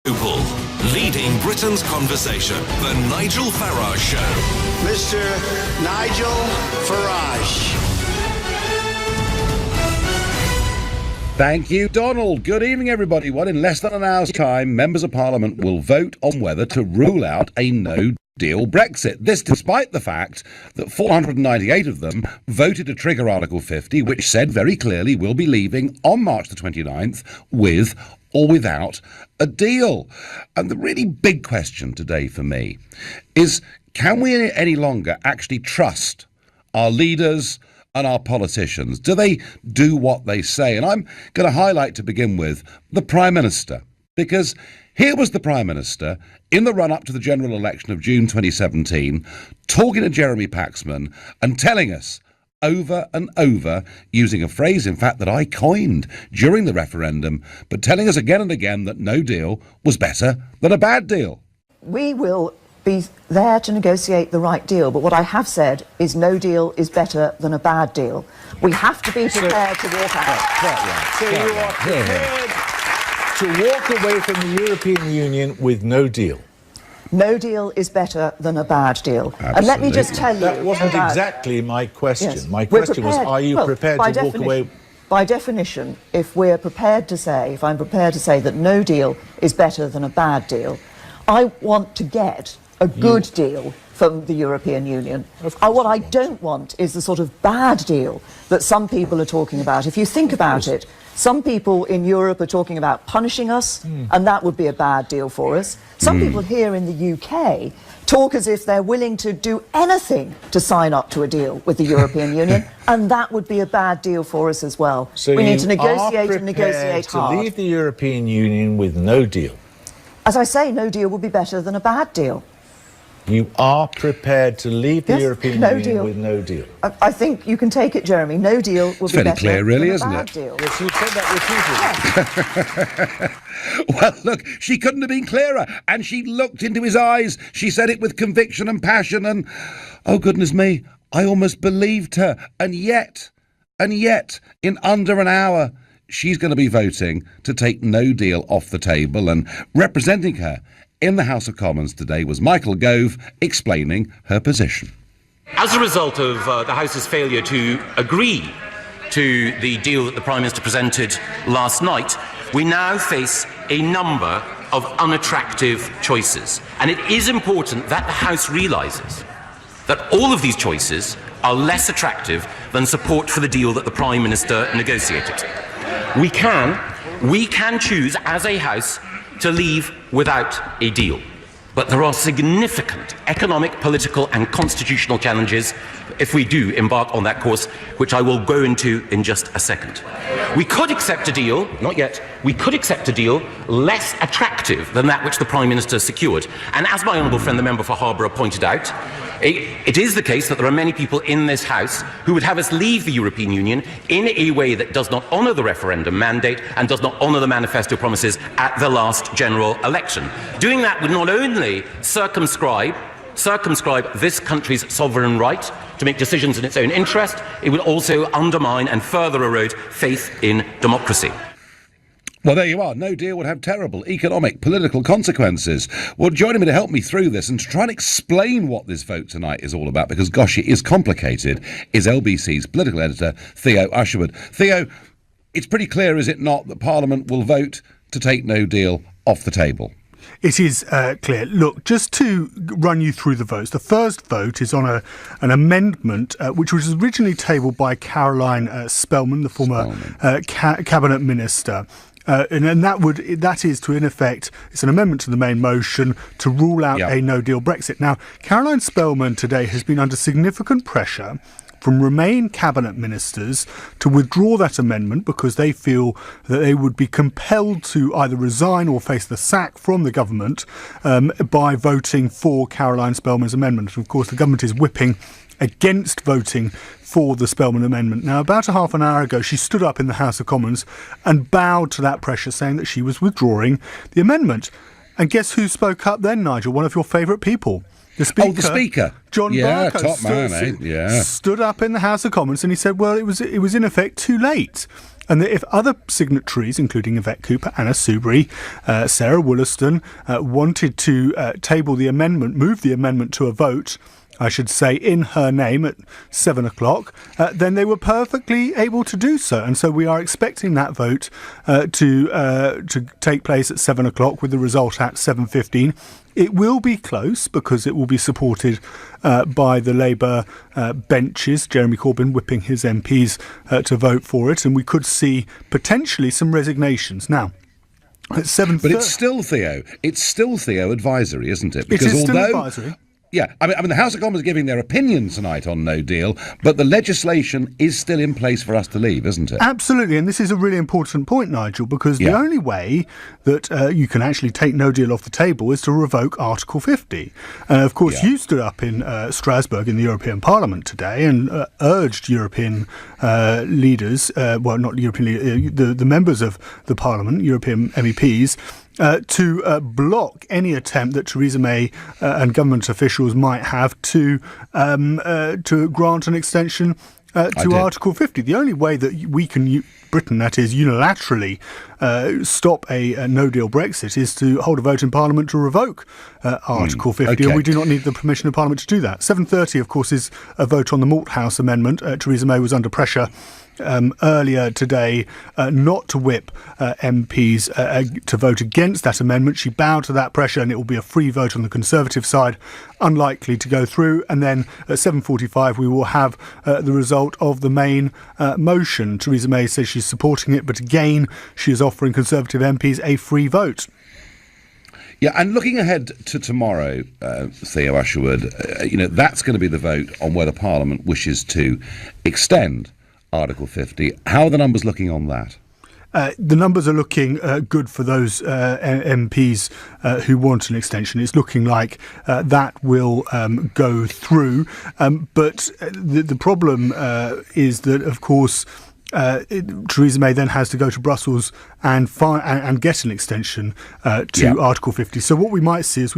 Opal, leading Britain's conversation, The Nigel Farage Show. Mr. Nigel Farage. Thank you, Donald. Good evening, everybody. Well, in less than an hour's time, members of Parliament will vote on whether to rule out a no-deal Brexit. This despite the fact that 498 of them voted to trigger Article 50, which said very clearly we'll be leaving on March the 29th with or without a deal. And the really big question today for me is, can we any longer actually trust our leaders and our politicians? Do they do what they say? And I'm going to highlight, to begin with, the Prime Minister, because here was the Prime Minister in the run-up to the general election of June 2017, talking to Jeremy Paxman and telling us over and over, using a phrase, in fact, that I coined during the referendum, but telling us again and again that no deal was better than a bad deal. We will be there to negotiate the right deal, but what I have said is no deal is better than a bad deal. We have to be prepared to walk out. So you are prepared to walk away from the European Union with no deal? No deal is better than a bad deal. Absolutely. And let me just tell you... That wasn't exactly my question. Yes. My question was, are you prepared to walk away... By definition, if I'm prepared to say that no deal is better than a bad deal, I want to get a good deal from the European Union. What I don't want is the sort of bad deal that some people are talking about. If you think about it, some people in Europe are talking about punishing us, and that would be a bad deal for us. Some people here in the UK talk as if they're willing to do anything to sign up to a deal with the European Union, and that would be a bad deal for us as well. So we need to negotiate and negotiate hard. to leave the European Union with no deal? As I say, no deal will be better than a bad deal. You are prepared to leave the Yes, European no Union deal. with no deal? I think you can take it, Jeremy. No deal will be fairly better clear, really, than a isn't bad it? deal. Yes, you said that repeatedly. Well, look, she couldn't have been clearer. And she looked into his eyes. She said it with conviction and passion. And, oh, goodness me, I almost believed her. And yet, in under an hour, she's going to be voting to take no deal off the table. And representing her in the House of Commons today was Michael Gove, explaining her position. As a result of the House's failure to agree to the deal that the Prime Minister presented last night, we now face a number of unattractive choices. And it is important that the House realises that all of these choices are less attractive than support for the deal that the Prime Minister negotiated. We can choose as a House to leave without a deal. But there are significant economic, political and constitutional challenges if we do embark on that course, which I will go into in just a second. We could accept a deal, not yet, we could accept a deal less attractive than that which the Prime Minister secured. And as my honourable friend, the member for Harborough, pointed out, it is the case that there are many people in this House who would have us leave the European Union in a way that does not honour the referendum mandate and does not honour the manifesto promises at the last general election. Doing that would not only circumscribe this country's sovereign right to make decisions in its own interest, it would also undermine and further erode faith in democracy. Well, there you are. No deal would have terrible economic, political consequences. Well, joining me to help me through this and to try and explain what this vote tonight is all about, because, gosh, it is complicated, is LBC's political editor, Theo Usherwood. Theo, it's pretty clear, is it not, that Parliament will vote to take no deal off the table? It is clear. Look, just to run you through the votes, the first vote is on an amendment which was originally tabled by Caroline Spelman, the former cabinet minister. And that is to, in effect, it's an amendment to the main motion to rule out a no-deal Brexit. Now, Caroline Spelman today has been under significant pressure from Remain cabinet ministers to withdraw that amendment because they feel that they would be compelled to either resign or face the sack from the government by voting for Caroline Spelman's amendment. And of course, the government is whipping against voting for the Spelman amendment. Now, about a half an hour ago, she stood up in the House of Commons and bowed to that pressure, saying that she was withdrawing the amendment. And guess who spoke up then, Nigel? One of your favourite people. The Speaker. Oh, the Speaker. John Bercow. Top man, eh? Yeah. Stood up in the House of Commons and he said, well, it was in effect too late. and that if other signatories, including Yvette Cooper, Anna Soubry, Sarah Wollaston, wanted to table the amendment, move the amendment to a vote, I should say, in her name at 7 o'clock, then they were perfectly able to do so. And so we are expecting that vote to take place at 7 o'clock with the result at 7:15. It will be close because it will be supported by the Labour benches, Jeremy Corbyn whipping his MPs to vote for it. And we could see potentially some resignations. Now, at 7:30... But it's still, Theo, advisory, isn't it? Because it is still advisory. Yeah, I mean, the House of Commons are giving their opinion tonight on no deal, but the legislation is still in place for us to leave, isn't it? Absolutely, and this is a really important point, Nigel, because the only way that you can actually take no deal off the table is to revoke Article 50. Of course, you stood up in Strasbourg in the European Parliament today and urged European leaders, not European, the members of the Parliament, European MEPs, to block any attempt that Theresa May and government officials might have to grant an extension to Article 50. The only way that we can, Britain, that is, unilaterally stop a no-deal Brexit is to hold a vote in Parliament to revoke Article 50, and we do not need the permission of Parliament to do that. 7:30, of course, is a vote on the Malthouse Amendment. Theresa May was under pressure earlier today not to whip MPs to vote against that amendment. She bowed to that pressure, and it will be a free vote on the Conservative side, unlikely to go through. And then at 7:45 we will have the result of the main motion. Theresa May says she's supporting it, but again she is offering Conservative MPs a free vote. Yeah, and looking ahead to tomorrow, Theo Usherwood, that's going to be the vote on whether Parliament wishes to extend Article 50. How are the numbers looking on that? The numbers are looking good for those MPs who want an extension. It's looking like that will go through. But the problem is that, of course, Theresa May then has to go to Brussels and get an extension to Article 50. So what we might see is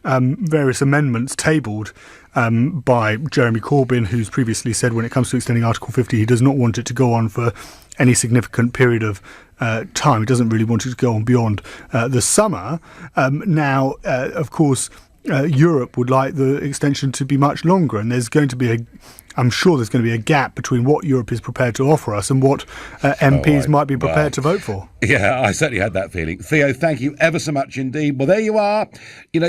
various amendments tabled by Jeremy Corbyn, who's previously said when it comes to extending Article 50, he does not want it to go on for any significant period of time. He doesn't really want it to go on beyond the summer. Now, of course, Europe would like the extension to be much longer, and I'm sure there's going to be a gap between what Europe is prepared to offer us and what MPs might be prepared to vote for. Yeah, I certainly had that feeling. Theo, thank you ever so much indeed. Well, there you are.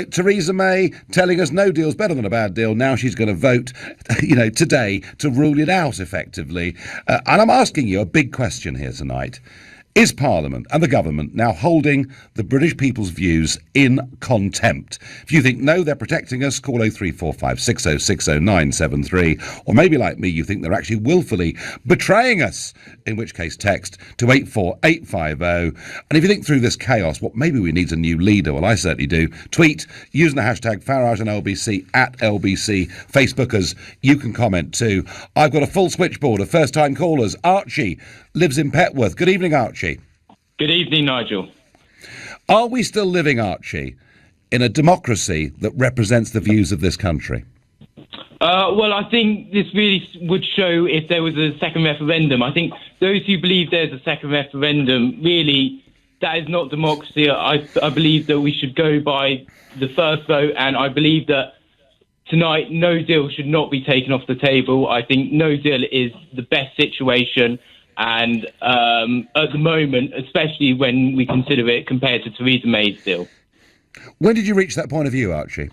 Theresa May telling us no deal's better than a bad deal. Now she's going to vote, today to rule it out effectively. And I'm asking you a big question here tonight. Is Parliament and the government now holding the British people's views in contempt? If you think, no, they're protecting us, call 0345 6060 973. Or maybe like me, you think they're actually willfully betraying us, in which case text to 84850. And if you think through this chaos, maybe we need a new leader. Well, I certainly do. Tweet using the hashtag Farage and LBC at LBC. Facebookers, you can comment too. I've got a full switchboard of first-time callers. Archie lives in Petworth. Good evening, Archie. Good evening, Nigel. Are we still living, Archie, in a democracy that represents the views of this country? Well, I think this really would show if there was a second referendum. I think those who believe there's a second referendum, really, that is not democracy. I believe that we should go by the first vote, and I believe that tonight no deal should not be taken off the table. I think no deal is the best situation. And at the moment, especially when we consider it compared to Theresa May's deal. When did you reach that point of view, Archie?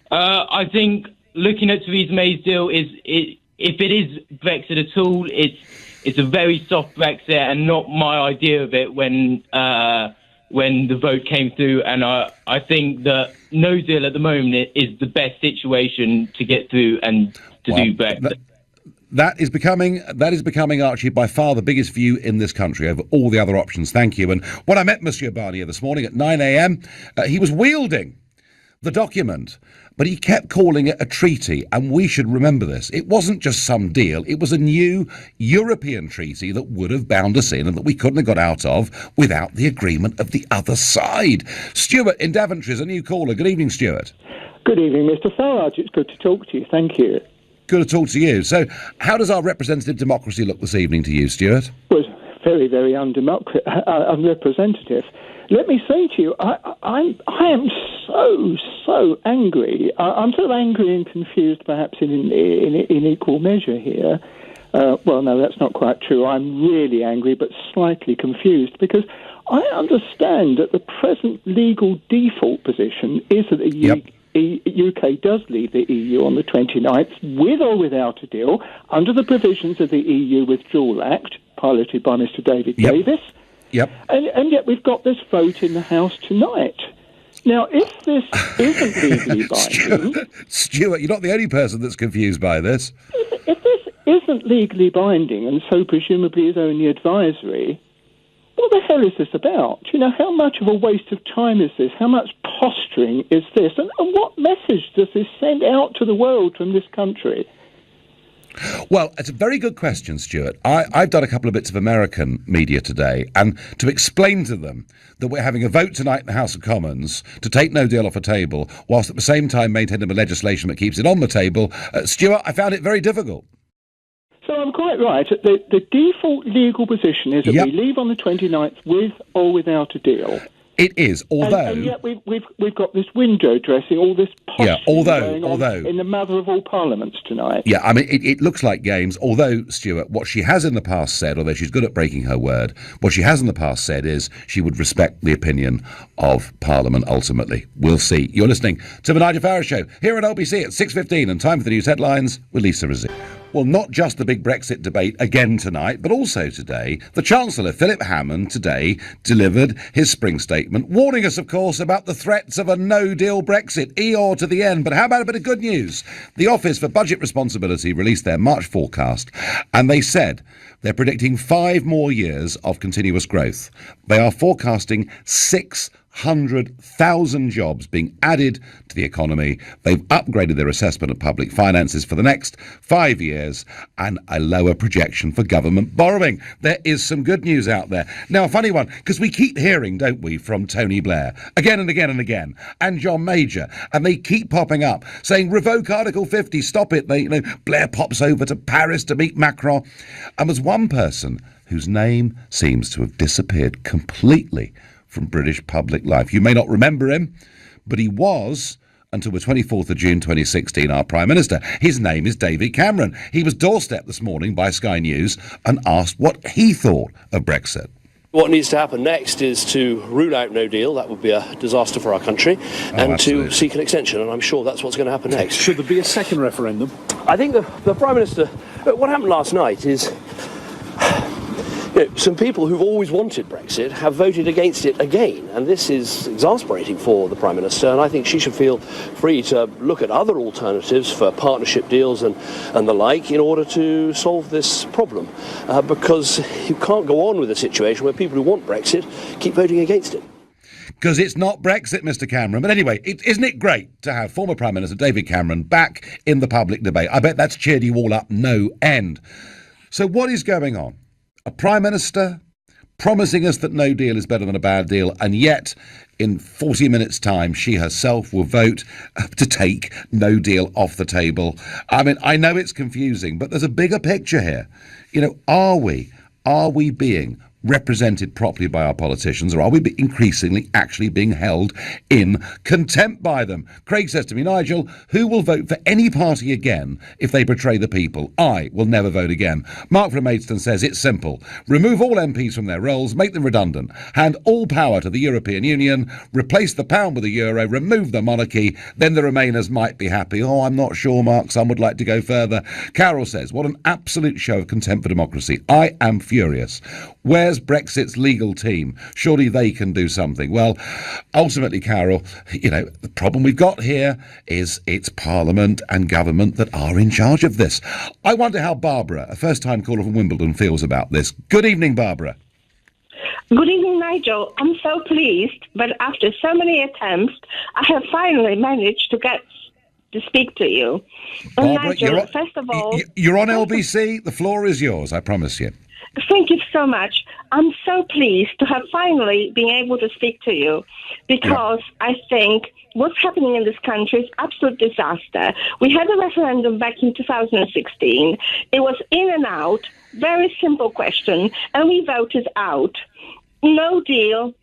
I think looking at Theresa May's deal, if it is Brexit at all, it's a very soft Brexit and not my idea of it when the vote came through. And I think that no deal at the moment is the best situation to get through and to do Brexit. That is becoming, Archie, by far the biggest view in this country over all the other options. Thank you. And when I met Monsieur Barnier this morning at 9 a.m, he was wielding the document, but he kept calling it a treaty. And we should remember this. It wasn't just some deal. It was a new European treaty that would have bound us in and that we couldn't have got out of without the agreement of the other side. Stuart in Daventry is a new caller. Good evening, Stuart. Good evening, Mr. Farage. It's good to talk to you. Thank you. Good to talk to you. So how does our representative democracy look this evening to you, Stuart? Well, very, very unrepresentative. Let me say to you, I am so angry. I'm sort of angry and confused, perhaps in equal measure here. Well, no, that's not quite true. I'm really angry, but slightly confused, because I understand that the present legal default position is that the UK does leave the EU on the 29th, with or without a deal, under the provisions of the EU Withdrawal Act, piloted by Mr. David Davis. Yep. And yet we've got this vote in the House tonight. Now, if this isn't legally binding... Stuart, you're not the only person that's confused by this. If this isn't legally binding, and so presumably is only advisory, what the hell is this about? You know, how much of a waste of time is this? How much posturing is this? And what message does this send out to the world from this country? Well, it's a very good question, Stuart. I've done a couple of bits of American media today, and to explain to them that we're having a vote tonight in the House of Commons to take no deal off the table, whilst at the same time maintaining a legislation that keeps it on the table, Stuart, I found it very difficult. So I'm quite right. The default legal position is that we leave on the 29th with or without a deal. It is, although... And yet we've got this window dressing, all this posturing going on in the mother of all parliaments tonight. Yeah, I mean, it looks like games, although, Stuart, what she has in the past said, although she's good at breaking her word, what she has in the past said is she would respect the opinion of Parliament ultimately. We'll see. You're listening to The Nigel Farage Show here at LBC at 6:15, and time for the news headlines with Lisa Rizzi. Well, not just the big Brexit debate again tonight, but also today, the Chancellor, Philip Hammond, today delivered his spring statement, warning us, of course, about the threats of a no-deal Brexit, Eeyore to the end. But how about a bit of good news? The Office for Budget Responsibility released their March forecast, and they said they're predicting 5 more years of continuous growth. They are forecasting 600,000 jobs being added to the economy. They've upgraded their assessment of public finances for the next 5 years and a lower projection for government borrowing. There is some good news out there. Now, a funny one, because we keep hearing, don't we, from Tony Blair again and again and again, and John Major, and they keep popping up saying, revoke Article 50, stop it. Blair pops over to Paris to meet Macron. And there's one person whose name seems to have disappeared completely from British public life. You may not remember him, but he was, until the 24th of June 2016, our Prime Minister. His name is David Cameron. He was doorstepped this morning by Sky News and asked what he thought of Brexit. What needs to happen next is to rule out no deal. That would be a disaster for our country, and to seek an extension, and I'm sure that's what's going to happen next. Should there be a second referendum? I think the Prime Minister... What happened last night is... some people who've always wanted Brexit have voted against it again, and this is exasperating for the Prime Minister, and I think she should feel free to look at other alternatives for partnership deals and the like in order to solve this problem, because you can't go on with a situation where people who want Brexit keep voting against it. Because it's not Brexit, Mr. Cameron. But anyway, isn't it great to have former Prime Minister David Cameron back in the public debate? I bet that's cheered you all up no end. So what is going on? A Prime Minister promising us that no deal is better than a bad deal, and yet in 40 minutes' time she herself will vote to take no deal off the table. I mean, I know it's confusing, but there's a bigger picture here. You know, are we being represented properly by our politicians, or are we increasingly actually being held in contempt by them? Craig says to me, Nigel, who will vote for any party again if they betray the people? I will never vote again. Mark from Maidstone says it's simple. Remove all MPs from their roles, make them redundant, hand all power to the European Union, replace the pound with the euro, remove the monarchy, then the Remainers might be happy. Oh, I'm not sure, Mark. Some would like to go further. Carol says, what an absolute show of contempt for democracy. I am furious. Where's Brexit's legal team? Surely they can do something. Well, ultimately, Carol, you know, the problem we've got here is it's Parliament and government that are in charge of this. I wonder how Barbara, a first-time caller from Wimbledon, feels about this. Good evening, Barbara. Good evening, Nigel. I'm so pleased, but after so many attempts, I have finally managed to get to speak to you. Barbara, Nigel, first of all... You're on LBC. The floor is yours, I promise you. Thank you so much. I'm so pleased to have finally been able to speak to you because I think what's happening in this country is absolute disaster. We had a referendum back in 2016. It was in and out, very simple question, and we voted out. No deal.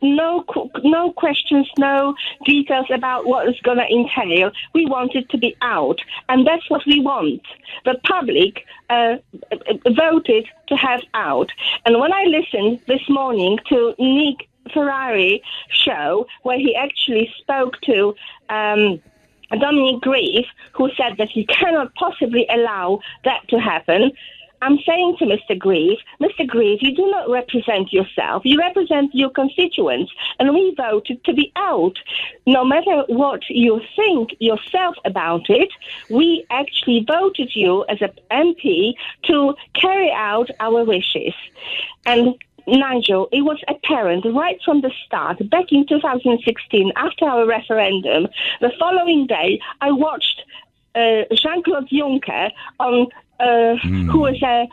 No questions, no details about what it's going to entail. We want it to be out, and that's what we want. The public voted to have out. And when I listened this morning to Nick Ferrari show, where he actually spoke to Dominic Grieve, who said that he cannot possibly allow that to happen, I'm saying to Mr. Grieve, you do not represent yourself. You represent your constituents, and we voted to be out. No matter what you think yourself about it, we actually voted you as an MP to carry out our wishes. And Nigel, it was apparent right from the start, back in 2016, after our referendum, the following day, I watched Jean-Claude Juncker on who is the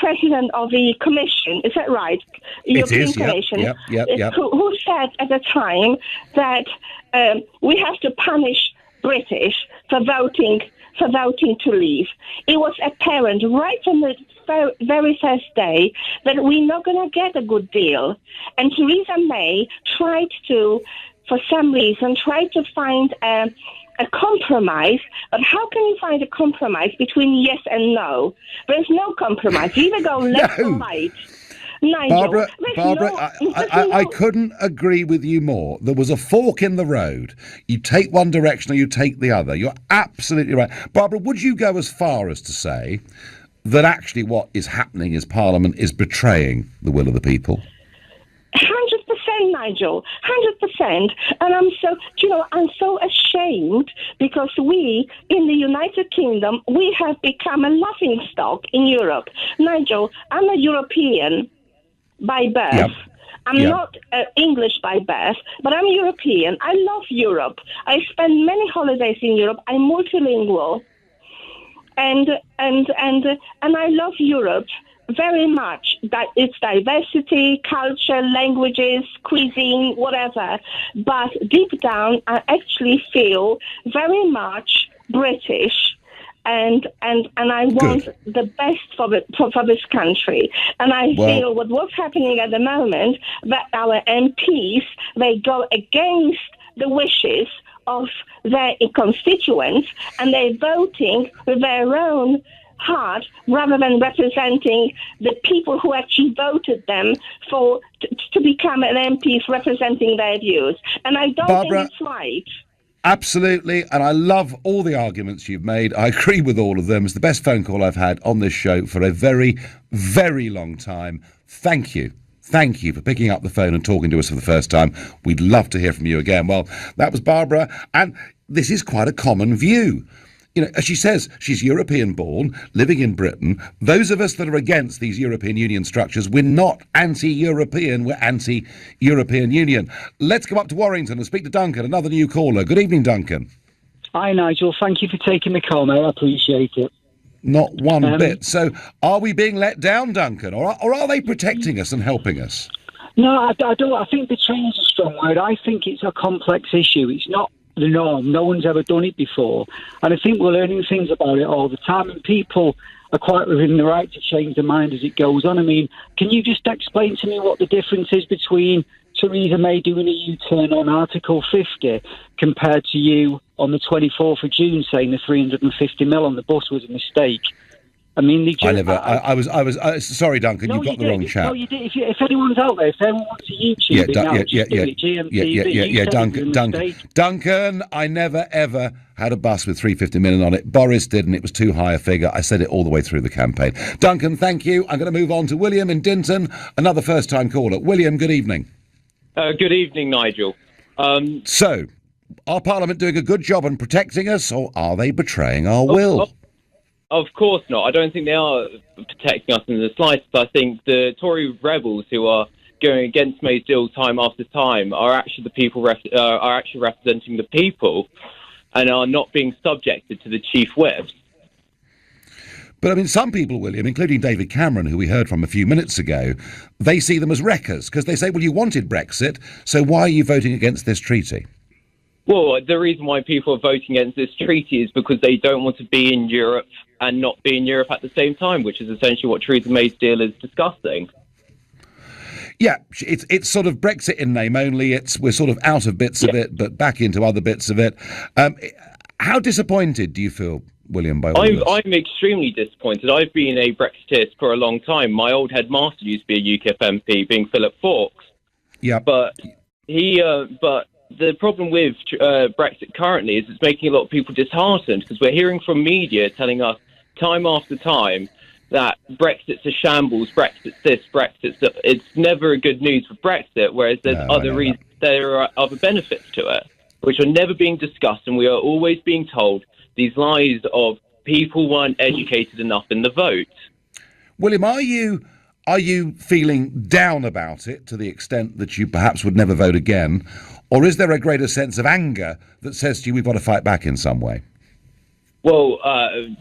president of the Commission? Is that right? European Commission. Yep. Who said at the time that we have to punish British for voting to leave. It was apparent right from the very first day that we're not going to get a good deal. And Theresa May tried to, for some reason, find a compromise, but how can you find a compromise between yes and no? There's no compromise. You either go left or right. Nigel, Barbara, I couldn't agree with you more. There was a fork in the road. You take one direction or you take the other. You're absolutely right. Barbara, would you go as far as to say that actually what is happening is Parliament is betraying the will of the people? 100%, Nigel, 100%. And I'm so ashamed because we, in the United Kingdom, we have become a laughingstock in Europe. Nigel, I'm a European by birth. Yep. I'm not English by birth, but I'm European. I love Europe. I spend many holidays in Europe. I'm multilingual. And I love Europe very much. It's diversity, culture, languages, cuisine, whatever. But deep down, I actually feel very much British. And I want the best for this country. And I feel with what's happening at the moment, that our MPs, they go against the wishes of their constituents, and they're voting with their own heart rather than representing the people who actually voted them to become an MPs representing their views. And I don't think it's right. Absolutely, and I love all the arguments you've made. I agree with all of them. It's the best phone call I've had on this show for a very, very long time. Thank you. Thank you for picking up the phone and talking to us for the first time. We'd love to hear from you again. Well, that was Barbara, and this is quite a common view. You know, as she says, she's European-born, living in Britain. Those of us that are against these European Union structures, we're not anti-European, we're anti-European Union. Let's go up to Warrington and speak to Duncan, another new caller. Good evening, Duncan. Hi, Nigel. Thank you for taking the call, mate. I appreciate it. Not one bit. So are we being let down, Duncan, or are they protecting us and helping us? No, I don't. I think betraying is a strong word. I think it's a complex issue. It's not the norm. No one's ever done it before. And I think we're learning things about it all the time, and people are quite within the right to change their mind as it goes on. I mean, can you just explain to me what the difference is between Theresa May doing a U-turn on Article 50 compared to you on the 24th of June saying the 350 mil on the bus was a mistake? I mean, I was sorry, Duncan. You got the wrong chap. No, you did. If anyone's out there, if anyone wants to YouTube Duncan, I never ever had a bus with 350 million on it. Boris did, and it was too high a figure. I said it all the way through the campaign. Duncan, thank you. I'm going to move on to William in Dinton, another first-time caller. William, good evening. Good evening, Nigel. So, are Parliament doing a good job on protecting us, or are they betraying our will? Of course not. I don't think they are protecting us in the slightest. I think the Tory rebels who are going against May's deal time after time are actually the people are actually representing the people, and are not being subjected to the chief whips. But I mean, some people, William, including David Cameron, who we heard from a few minutes ago, they see them as wreckers because they say, well, you wanted Brexit, so why are you voting against this treaty? Well, the reason why people are voting against this treaty is because they don't want to be in Europe and not be in Europe at the same time, which is essentially what Theresa May's deal is discussing. Yeah, it's sort of Brexit in name only. We're sort of out of bits of it, but back into other bits of it. How disappointed do you feel, William, by all this? I'm extremely disappointed. I've been a Brexiteer for a long time. My old headmaster used to be a UKIP MP, being Philip Fawkes. Yeah. But the problem with Brexit currently is it's making a lot of people disheartened because we're hearing from media telling us time after time that Brexit's a shambles, Brexit's this, Brexit's that. It's never a good news for Brexit, whereas there are other benefits to it, which are never being discussed, and we are always being told these lies of people weren't educated enough in the vote. William, are you feeling down about it to the extent that you perhaps would never vote again, or is there a greater sense of anger that says to you we've got to fight back in some way? Well,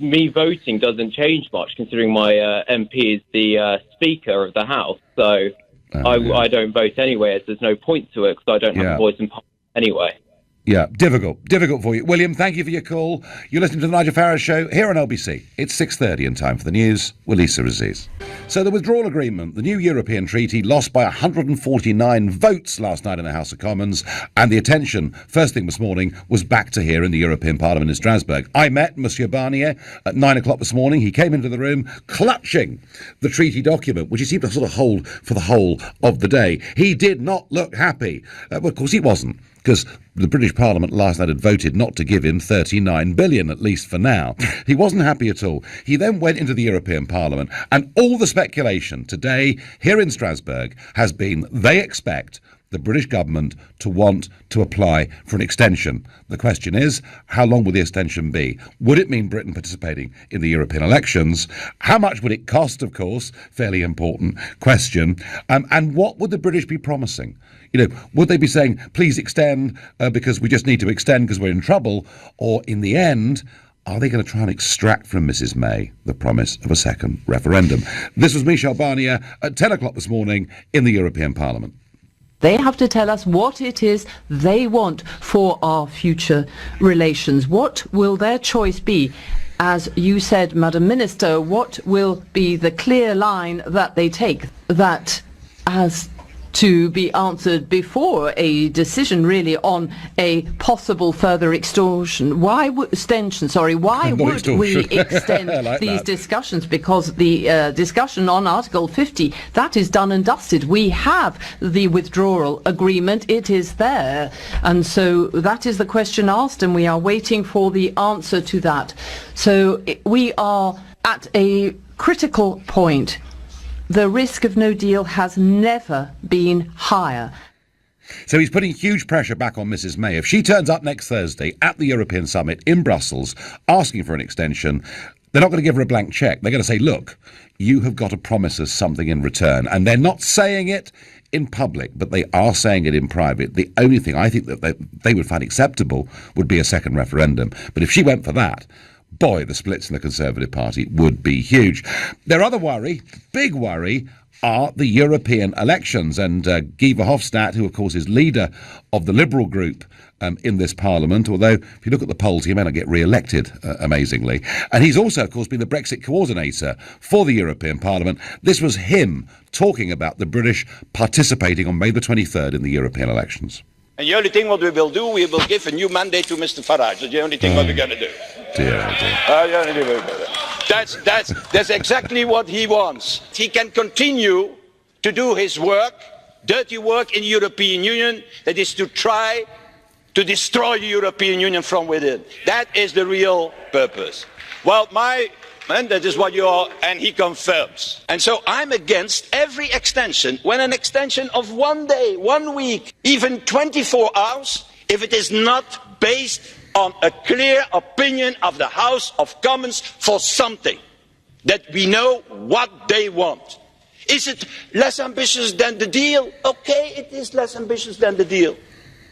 me voting doesn't change much, considering my MP is the Speaker of the House, so I don't vote anyway, as there's no point to it, because I don't have a voice in Parliament anyway. Yeah, difficult for you. William, thank you for your call. You're listening to the Nigel Farage Show here on LBC. It's 6:30 and time for the news with Lisa Aziz. So the withdrawal agreement, the new European treaty, lost by 149 votes last night in the House of Commons, and the attention, first thing this morning, was back to here in the European Parliament in Strasbourg. I met Monsieur Barnier at 9 o'clock this morning. He came into the room clutching the treaty document, which he seemed to sort of hold for the whole of the day. He did not look happy. Well, of course he wasn't, because the British Parliament last night had voted not to give him 39 billion, at least for now. He wasn't happy at all. He then went into the European Parliament, and all the speculation today here in Strasbourg has been they expect the British government to want to apply for an extension. The question is, how long will the extension be? Would it mean Britain participating in the European elections? How much would it cost, of course? Fairly important question. And what would the British be promising? You know, would they be saying, please extend because we just need to extend because we're in trouble? Or in the end, are they going to try and extract from Mrs May the promise of a second referendum? This was Michel Barnier at 10 o'clock this morning in the European Parliament. They have to tell us what it is they want for our future relations. What will their choice be? As you said, Madam Minister, what will be the clear line that they take that has to be answered before a decision really on a possible further extension? Why would we extend these discussions? Because the discussion on Article 50, that is done and dusted. We have the withdrawal agreement. It is there. And so that is the question asked, and we are waiting for the answer to that. So we are at a critical point. The risk of no deal has never been higher. So he's putting huge pressure back on Mrs May. If she turns up next Thursday at the European Summit in Brussels asking for an extension, they're not going to give her a blank cheque. They're going to say, look, you have got to promise us something in return. And they're not saying it in public, but they are saying it in private. The only thing I think that they would find acceptable would be a second referendum. But if she went for that, boy, the splits in the Conservative Party would be huge. Their other worry, big worry, are the European elections. And Guy Verhofstadt, who of course is leader of the Liberal group in this Parliament, although if you look at the polls, he may not get re-elected, amazingly. And he's also, of course, been the Brexit coordinator for the European Parliament. This was him talking about the British participating on May the 23rd in the European elections. And the only thing what we will do, we will give a new mandate to Mr Farage. That's the only thing what we're going to do. That's exactly what he wants. He can continue to do his work, dirty work in the European Union, that is to try to destroy the European Union from within. That is the real purpose. Well, and that is what you are, and he confirms. And so I'm against every extension. When an extension of 1 day, 1 week, even 24 hours, if it is not based on a clear opinion of the House of Commons for something, that we know what they want. Is it less ambitious than the deal? Okay, it is less ambitious than the deal.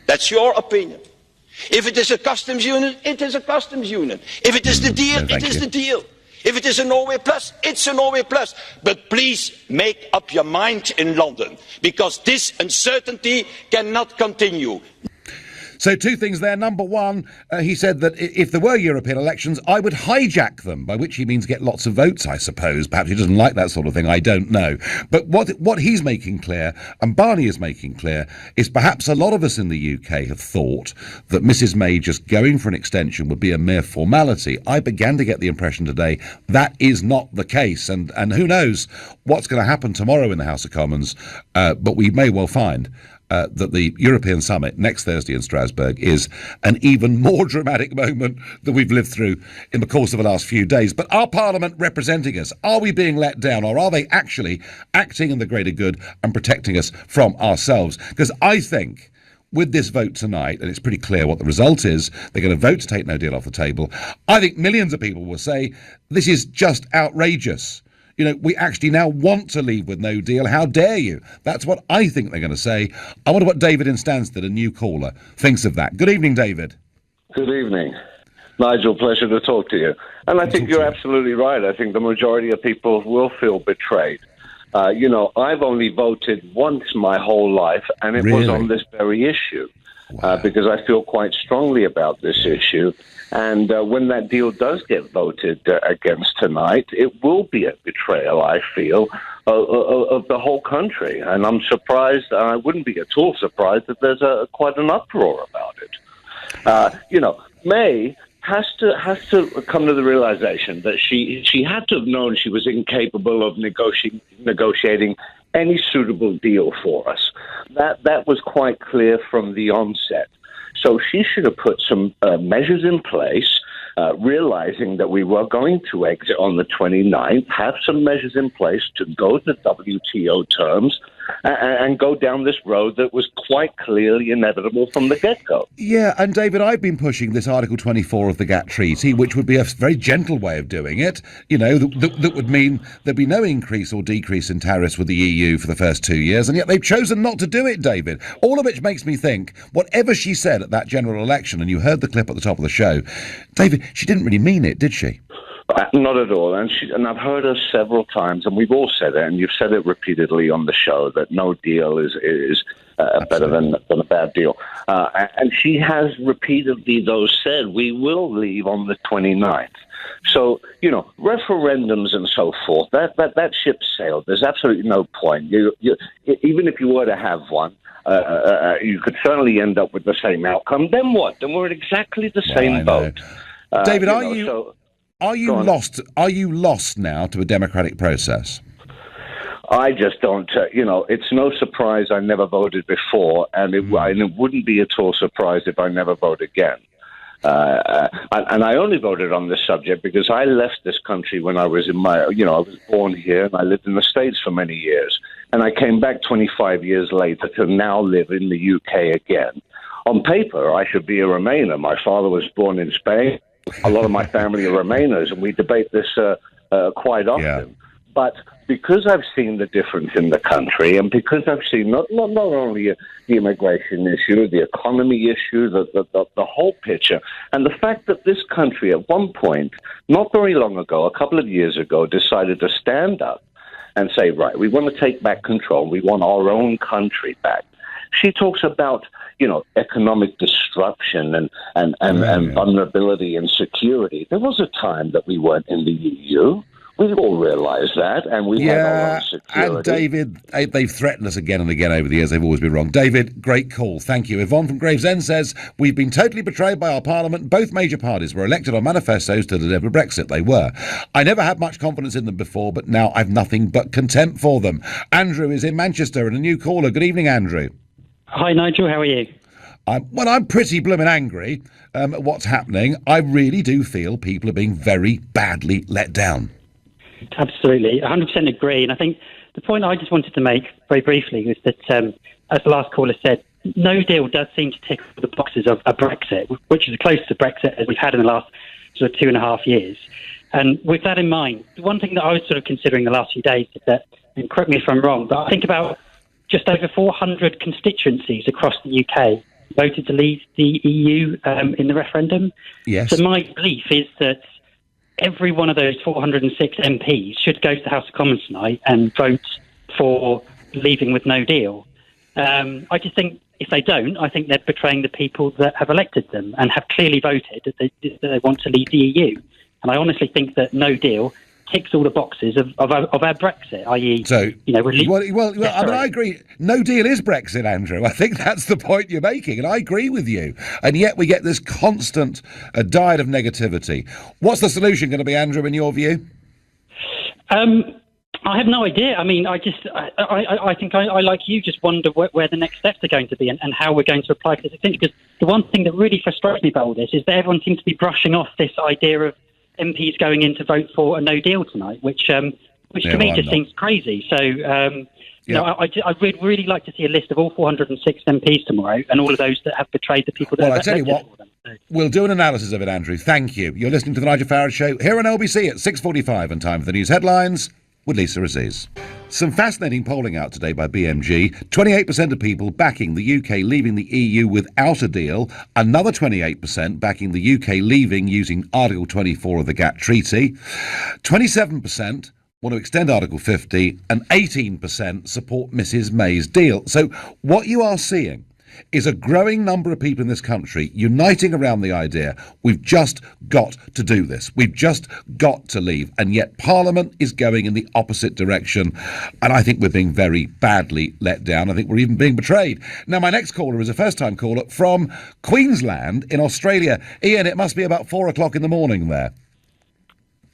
That's your opinion. If it is a customs union, it is a customs union. If it is the deal, it is the deal. If it is a Norway plus, it's a Norway plus. But please make up your mind in London, because this uncertainty cannot continue. So two things there. Number one, he said that if there were European elections, I would hijack them, by which he means get lots of votes, I suppose. Perhaps he doesn't like that sort of thing, I don't know. But what he's making clear, and Barney is making clear, is perhaps a lot of us in the UK have thought that Mrs May just going for an extension would be a mere formality. I began to get the impression today that is not the case, and who knows what's going to happen tomorrow in the House of Commons, but we may well find that the European Summit next Thursday in Strasbourg is an even more dramatic moment than we've lived through in the course of the last few days. But are Parliament representing us? Are we being let down, or are they actually acting in the greater good and protecting us from ourselves? Because I think with this vote tonight, and it's pretty clear what the result is, they're going to vote to take no deal off the table. I think millions of people will say this is just outrageous. You know, we actually now want to leave with no deal. How dare you? That's what I think they're going to say. I wonder what David in Stansted, a new caller, thinks of that. Good evening, David. Good evening. Nigel, pleasure to talk to you. And I think you're absolutely right. I think the majority of people will feel betrayed. I've only voted once my whole life, and it was on this very issue. Because I feel quite strongly about this issue. And when that deal does get voted against tonight, it will be a betrayal, I feel, of the whole country. And I'm surprised, and I wouldn't be at all surprised, that there's quite an uproar about it. May has to come to the realization that she had to have known she was incapable of negotiating any suitable deal for us. That was quite clear from the onset. So she should have put some measures in place, realizing that we were going to exit on the 29th, have some measures in place to go to WTO terms and go down this road that was quite clearly inevitable from the get-go. Yeah, and David, I've been pushing this Article 24 of the GATT Treaty, which would be a very gentle way of doing it, that would mean there'd be no increase or decrease in tariffs with the EU for the first 2 years, and yet they've chosen not to do it, David. All of which makes me think, whatever she said at that general election, and you heard the clip at the top of the show, David, she didn't really mean it, did she? Not at all. And I've heard her several times, and we've all said it, and you've said it repeatedly on the show, that no deal is better than a bad deal. And she has repeatedly, though, said we will leave on the 29th. So, referendums and so forth, that ship sailed. There's absolutely no point. Even if you were to have one, you could certainly end up with the same outcome. Then what? Then we're in exactly the same boat. David, are you lost? Are you lost now to a democratic process? I just don't. It's no surprise I never voted before, and it wouldn't be at all surprised if I never vote again. And I only voted on this subject because I left this country when I was I was born here and I lived in the States for many years. And I came back 25 years later to now live in the UK again. On paper, I should be a Remainer. My father was born in Spain. A lot of my family are Remainers, and we debate this quite often. Yeah. But because I've seen the difference in the country, and because I've seen not only the immigration issue, the economy issue, the whole picture, and the fact that this country at one point, not very long ago, a couple of years ago, decided to stand up and say, right, we want to take back control. We want our own country back. She talks about, economic disruption and vulnerability and security. There was a time that we weren't in the EU. We all realise that, and we had our own security. And David, they've threatened us again and again over the years. They've always been wrong. David, great call. Thank you. Yvonne from Gravesend says, we've been totally betrayed by our parliament. Both major parties were elected on manifestos to deliver Brexit. They were. I never had much confidence in them before, but now I've nothing but contempt for them. Andrew is in Manchester and a new caller. Good evening, Andrew. Hi, Nigel. How are you? I'm pretty blooming angry at what's happening. I really do feel people are being very badly let down. Absolutely. 100% agree. And I think the point I just wanted to make very briefly was that, as the last caller said, no deal does seem to tick the boxes of a Brexit, which is the closest to Brexit as we've had in the last sort of 2.5 years. And with that in mind, the one thing that I was sort of considering the last few days is that, and correct me if I'm wrong, but I think about just over 400 constituencies across the UK voted to leave the EU in the referendum. Yes. So my belief is that every one of those 406 MPs should go to the House of Commons tonight and vote for leaving with no deal. I just think if they don't, I think they're betraying the people that have elected them and have clearly voted that they want to leave the EU. And I honestly think that no deal ticks all the boxes of our Brexit, i.e., I agree. No deal is Brexit, Andrew. I think that's the point you're making, and I agree with you. And yet we get this constant diet of negativity. What's the solution going to be, Andrew, in your view? I have no idea. I mean, I think I like you, just wonder where the next steps are going to be and how we're going to apply for this extension. Because the one thing that really frustrates me about all this is that everyone seems to be brushing off this idea of MPs going in to vote for a no deal tonight, which to me just seems crazy. So, I would really like to see a list of all 406 MPs tomorrow and all of those that have betrayed the people that have voted for them. We'll do an analysis of it, Andrew. Thank you. You're listening to the Nigel Farage Show here on LBC at 6:45 and time for the news headlines with Lisa Aziz. Some fascinating polling out today by BMG. 28% of people backing the UK leaving the EU without a deal. Another 28% backing the UK leaving using Article 24 of the GATT Treaty. 27% want to extend Article 50 and 18% support Mrs May's deal. So what you are seeing is a growing number of people in this country uniting around the idea we've just got to do this. We've just got to leave. And yet Parliament is going in the opposite direction. And I think we're being very badly let down. I think we're even being betrayed. Now, my next caller is a first-time caller from Queensland in Australia. Ian, it must be about 4 o'clock in the morning there.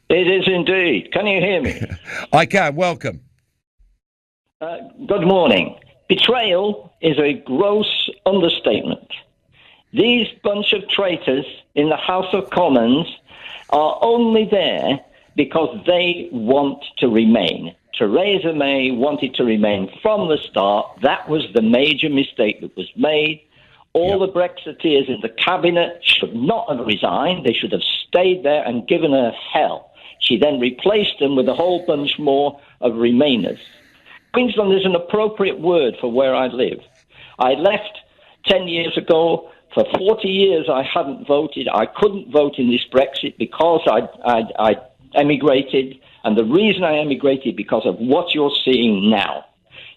It is indeed. Can you hear me? I can. Welcome. Good morning. Betrayal is a gross understatement. These bunch of traitors in the House of Commons are only there because they want to remain. Theresa May wanted to remain from the start. That was the major mistake that was made. All the Brexiteers in the cabinet should not have resigned. They should have stayed there and given her hell. She then replaced them with a whole bunch more of remainers. Queensland is an appropriate word for where I live. I left 10 years ago. For 40 years, I hadn't voted. I couldn't vote in this Brexit because I emigrated. And the reason I emigrated because of what you're seeing now.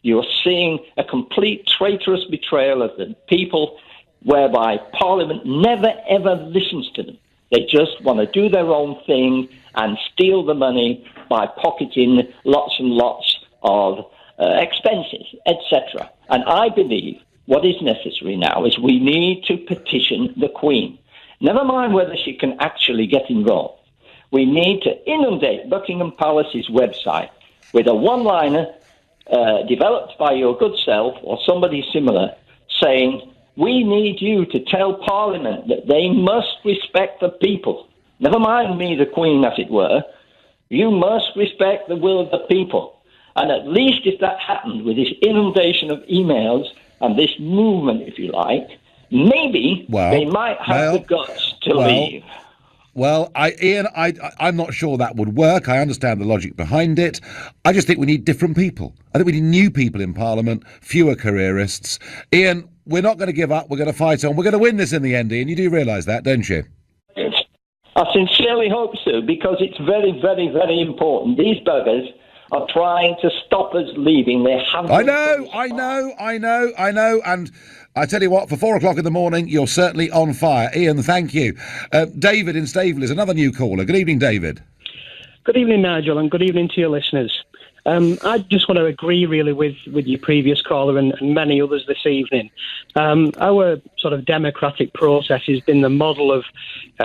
You're seeing a complete traitorous betrayal of the people whereby Parliament never, ever listens to them. They just want to do their own thing and steal the money by pocketing lots and lots of expenses, etc. And I believe what is necessary now is we need to petition the Queen. Never mind whether she can actually get involved. We need to inundate Buckingham Palace's website with a one-liner developed by your good self or somebody similar saying, we need you to tell Parliament that they must respect the people. Never mind me, the Queen, as it were. You must respect the will of the people. And at least if that happened with this inundation of emails and this movement, if you like, maybe they might have the guts to leave. Well, Ian, I'm not sure that would work. I understand the logic behind it. I just think we need different people. I think we need new people in Parliament, fewer careerists. Ian, we're not going to give up. We're going to fight on. We're going to win this in the end, Ian. You do realise that, don't you? I sincerely hope so, because it's very, very, very important. These buggers are trying to stop us leaving. They have. I know. And I tell you what, for 4 o'clock in the morning, you're certainly on fire. Ian, thank you. David in Staveley is another new caller. Good evening, David. Good evening, Nigel, and good evening to your listeners. I just want to agree really with your previous caller and many others this evening. Our sort of democratic process has been the model of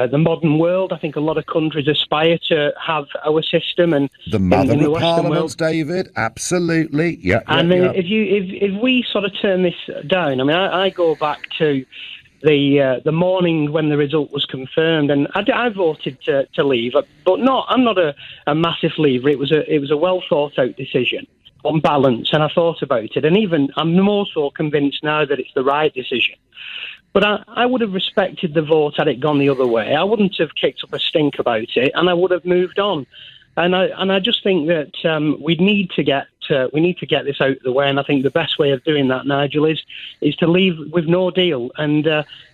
the modern world. I think a lot of countries aspire to have our system and the mother in the of Western parliaments, world. David. Absolutely, yeah. And if we sort of turn this down, I mean, I go back to the morning when the result was confirmed, and I voted to leave, but I'm not a massive leaver. It was a well thought out decision on balance, and I thought about it, and even I'm more so convinced now that it's the right decision. But I would have respected the vote had it gone the other way. I wouldn't have kicked up a stink about it, and I would have moved on. And I just think that we need to get this out of the way, and I think the best way of doing that, Nigel, is to leave with no deal. And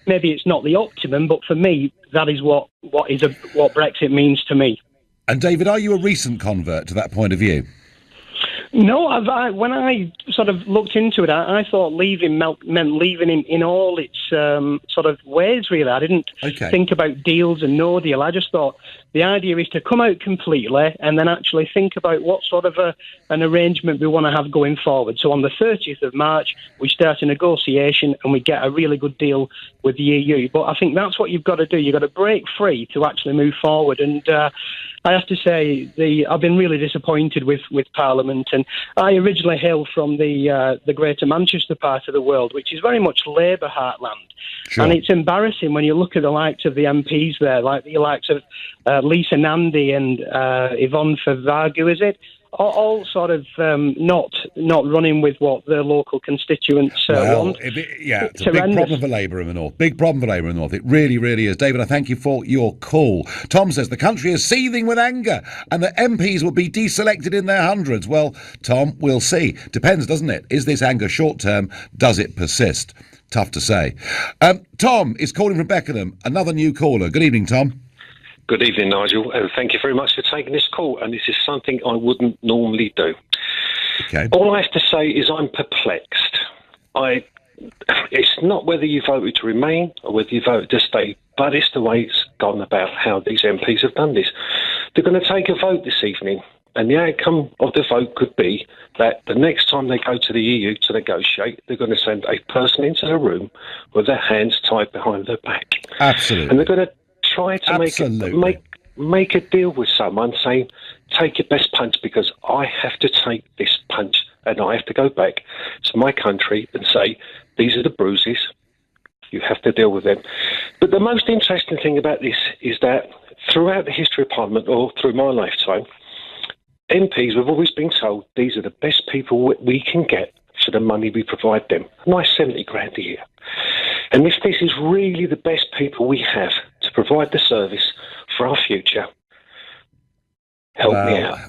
maybe it's not the optimum, but for me, that is what Brexit means to me. And David, are you a recent convert to that point of view? No, when I sort of looked into it, I thought leaving meant leaving in all its sort of ways, really. I didn't think about deals and no deal. I just thought the idea is to come out completely and then actually think about what sort of an arrangement we want to have going forward. So on the 30th of March, we start a negotiation and we get a really good deal with the EU. But I think that's what you've got to do. You've got to break free to actually move forward. And I have to say, I've been really disappointed with Parliament. And I originally hail from the Greater Manchester part of the world, which is very much Labour heartland. Sure. And it's embarrassing when you look at the likes of the MPs there, like the likes of Lisa Nandy and Yvonne Favagu, is it? All sort of not running with what their local constituents want. It's a big problem for Labour in the North. Big problem for Labour in the North. It really, really is. David, I thank you for your call. Tom says the country is seething with anger and that MPs will be deselected in their hundreds. Well, Tom, we'll see. Depends, doesn't it? Is this anger short-term? Does it persist? Tough to say. Tom is calling from Beckenham. Another new caller. Good evening, Tom. Good evening, Nigel, and thank you very much for taking this call. And this is something I wouldn't normally do. Okay. All I have to say is I'm perplexed. It's not whether you voted to remain or whether you voted to stay, but it's the way it's gone about how these MPs have done this. They're going to take a vote this evening, and the outcome of the vote could be that the next time they go to the EU to negotiate, they're going to send a person into the room with their hands tied behind their back. Absolutely. And they're going to try to make a deal with someone saying, take your best punch, because I have to take this punch and I have to go back to my country and say, these are the bruises, you have to deal with them. But the most interesting thing about this is that throughout the history of Parliament, or through my lifetime, MPs have always been told these are the best people we can get for the money we provide them. A nice 70 grand a year. And if this is really the best people we have to provide the service for our future, help me out.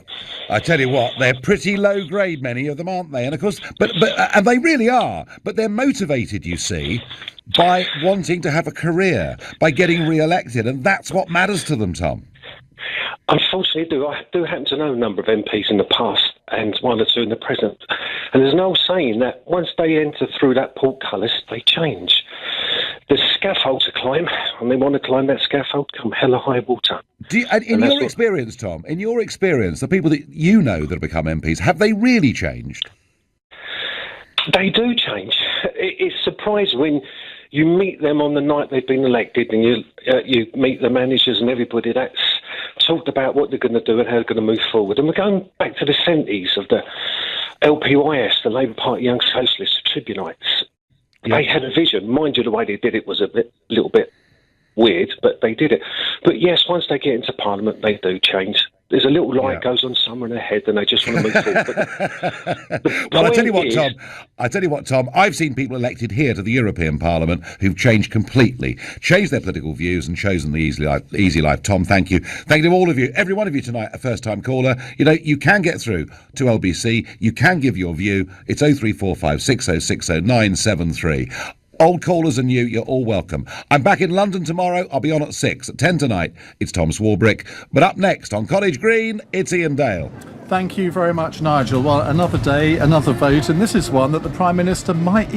I tell you what, they're pretty low grade, many of them, aren't they? And of course, and they really are. But they're motivated, you see, by wanting to have a career, by getting re-elected, and that's what matters to them, Tom. Unfortunately, I do happen to know a number of MPs in the past and one or two in the present. And there's an old saying that once they enter through that portcullis, they change. There's scaffold to climb, and they want to climb that scaffold come hell or high water. In your experience, Tom, in your experience, the people that you know that have become MPs, have they really changed? They do change. It's surprising when you meet them on the night they've been elected, and you meet the managers and everybody that's talked about what they're going to do and how they're going to move forward. And we're going back to the 70s of the LPYS, the Labour Party Young Socialists, the Tribulites. They had a vision. Mind you, the way they did it was a little bit weird, but they did it. But yes, once they get into Parliament, they do change. There's a little light goes on somewhere in their head, and they just want to move forward. Well, I tell you what, Tom. I've seen people elected here to the European Parliament who've changed completely, changed their political views, and chosen the easy life. Tom, thank you. Thank you to all of you, every one of you tonight, a first-time caller. You know, you can get through to LBC. You can give your view. It's 0345 6060 973. Old callers and you're all welcome. I'm back in London tomorrow. I'll be on at 6. At 10 tonight, it's Tom Swarbrick. But up next on College Green, it's Ian Dale. Thank you very much, Nigel. Well, another day, another vote, and this is one that the Prime Minister might